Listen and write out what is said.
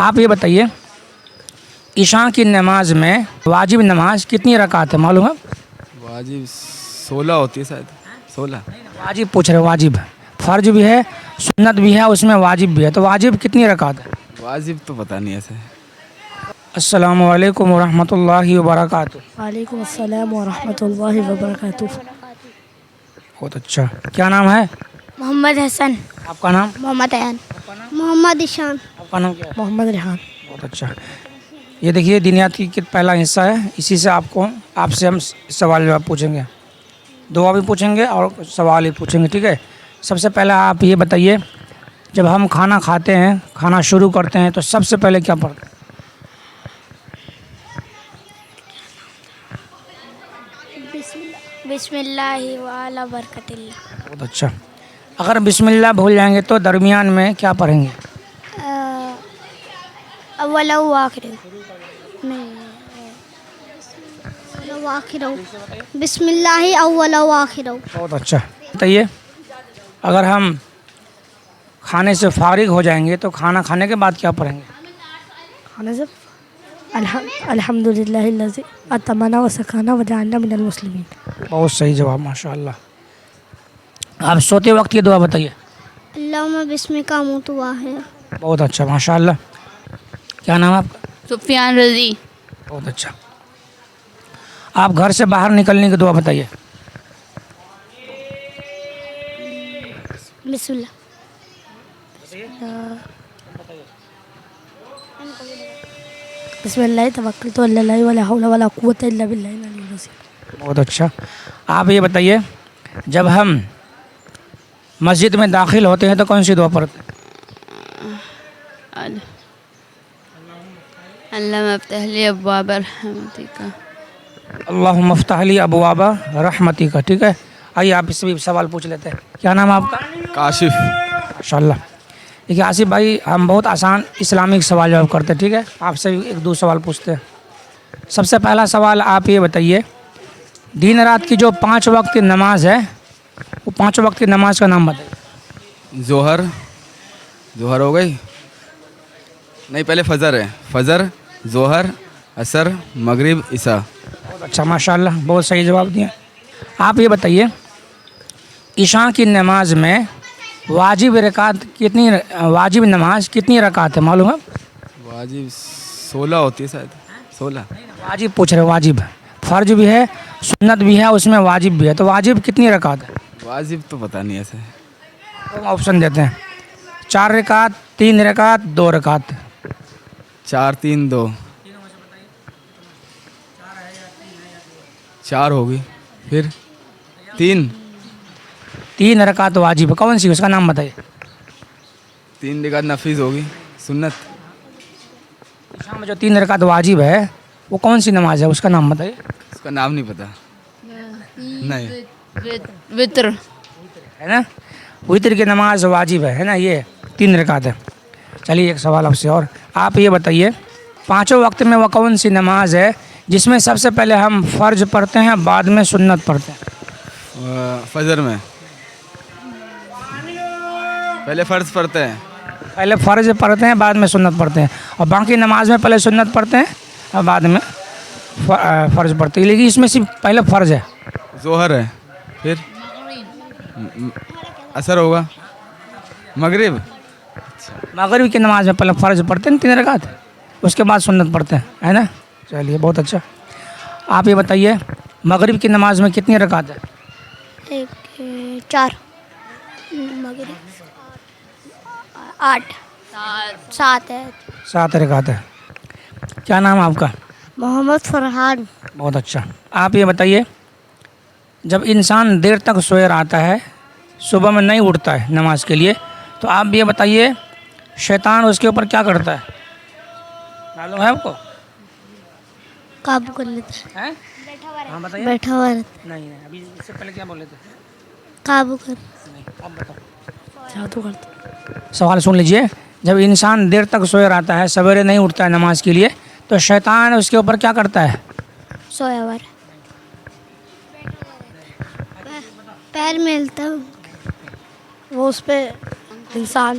آپ یہ بتائیے عشاء کی نماز میں واجب نماز کتنی رکعت ہے معلوم ہے؟ واجب 16 ہوتی ہے شاید 16. واجب پوچھ رہے واجب فرض بھی ہے سنت بھی ہے اس میں واجب بھی ہے تو واجب کتنی رکعت ہے؟ واجب تو پتہ نہیں ایسے. السلام علیکم ورحمۃ اللہ وبرکاتہ. وعلیکم السلام ورحمۃ اللہ وبرکاتہ. بہت اچھا. کیا نام ہے محمد حسن. آپ کا نام؟ محمد ایان. محمد ایشان. آپ کا نام کیا ہے؟ محمد ریحان. بہت اچھا. یہ دیکھیے دینیات کی پہلا حصہ ہے. اسی سے آپ سے ہم سوال جواب پوچھیں گے, دعا بھی پوچھیں گے اور سوال بھی پوچھیں گے, ٹھیک ہے؟ سب سے پہلے آپ یہ بتائیے جب ہم کھانا کھاتے ہیں کھانا شروع کرتے ہیں تو سب سے پہلے کیا پڑھتے ہیں؟ بسم اللہ وعلی برکت اللہ. بہت اچھا. اگر بسم اللہ بھول جائیں گے تو درمیان میں کیا پڑھیں گے؟ اول و آخر. بسم اللہ اول و آخر. بہت اچھا. بتائیے اگر ہم کھانے سے فارغ ہو جائیں گے تو کھانا کھانے کے بعد کیا پڑھیں گے؟ کھانا جب الحمد للہ الذی اطعمنا وسقانا وجعلنا من المسلمین. بہت صحیح جواب ماشاء اللہ. آپ سوتے وقت یہ دعا بتائیے. اللہم بسمک اموت واحیا. بہت اچھا ماشاء اللہ. کیا نام ہے آپ کا؟ سفیان رضی. بہت اچھا. آپ گھر سے باہر نکلنے کی دعا بتائیے. بسم اللہ. بسم اللہ توکلت علی اللہ ولا حول ولا قوۃ الا باللہ العلی العظیم. بہت اچھا. آپ یہ بتائیے جب ہم مسجد میں داخل ہوتے ہیں تو کون سی دعا پڑھتے ہیں؟ اللہم افتح لی ابواب رحمتک. اللہم افتح لی ابواب رحمتک. ٹھیک ہے, آئیے آپ اس سے بھی سوال پوچھ لیتے ہیں. کیا نام ہے آپ کا؟ کاشف. ماشاء اللہ. دیکھیے آصف بھائی ہم بہت آسان اسلامک سوال جواب کرتے ہیں, ٹھیک ہے؟ آپ سے بھی ایک دو سوال پوچھتے ہیں. سب سے پہلا سوال آپ یہ بتائیے دن رات کی جو 5 وقت کی نماز ہے وہ 5 وقت کی نماز کا نام بتائیے. ظہر ہو گئی نہیں, پہلے فجر ہے. فجر, ظہر, عصر, مغرب, عشاء. بہت اچھا ماشاء اللہ, بہت صحیح جواب دیا. آپ یہ بتائیے عشاء کی نماز میں واجب نماز کتنی رکعت ہے معلوم ہے؟ واجب 16 ہوتی ہے شاید 16. واجب پوچھ رہے واجب فرض بھی ہے سنت بھی ہے اس میں واجب بھی ہے تو واجب کتنی رکعت ہے؟ واجب تو پتہ نہیں ایسے. آپشن دیتے ہیں 4 رکعت 3 رکعت 2 رکعت. 4 3 2 4 ہوگی. پھر 3 رکعت واجب ہے. کون سی اس کا نام بتائیے. 3 رکعت نفیس ہوگی سنت. عشاء میں جو 3 رکعت واجب ہے وہ کون سی نماز ہے اس کا نام بتائیے. اس کا نام نہیں پتہ. نہیں وطر ہے نا, وتر کی نماز واجب ہے نا, یہ 3 رکعت ہے. چلیے ایک سوال آپ سے اور. آپ یہ بتائیے 5 وقت میں وہ کون سی نماز ہے جس میں سب سے پہلے ہم فرض پڑھتے ہیں بعد میں سنت پڑھتے ہیں؟ فجر میں پہلے فرض پڑھتے ہیں. پہلے فرض پڑھتے ہیں بعد میں سنت پڑھتے ہیں, اور باقی نماز میں پہلے سنت پڑھتے ہیں اور بعد میں فرض پڑھتے ہیں. لیکن اس میں صرف پہلے فرض ہے. ظہر ہے, پھر عصر ہوگا, مغرب. مغرب کی نماز میں پہلے فرض پڑھتے ہیں 3 رکعت, اس کے بعد سنت پڑھتے ہیں, ہے نا. چلیے بہت اچھا. آپ یہ بتائیے مغرب کی نماز میں کتنی رکعت ہے؟ 4 مغرب 8 7 ہے. 7 رکعت ہے. کیا نام ہے آپ کا؟ محمد فرحان. بہت اچھا. آپ یہ بتائیے جب انسان دیر تک سوئے رہتا ہے صبح میں نہیں اٹھتا ہے نماز کے لیے تو آپ یہ بتائیے شیطان اس کے اوپر کیا کرتا ہے معلوم ہے آپ کو؟ قابو کر لیتا ہیں؟ ہاں بتائیے. بیٹھا ہوا رہتا. نہیں ابھی اس سے پہلے کیا بولے تھے؟ قابو کر. نہیں اب بتاؤ. جادو کرتا. سوال سن لیجئے. جب انسان دیر تک سوئے رہتا ہے سویرے نہیں اٹھتا ہے نماز کے لیے تو شیطان اس کے اوپر کیا کرتا ہے؟ سویا ہوا پیر میں ہلتا. وہ اس پہ انسان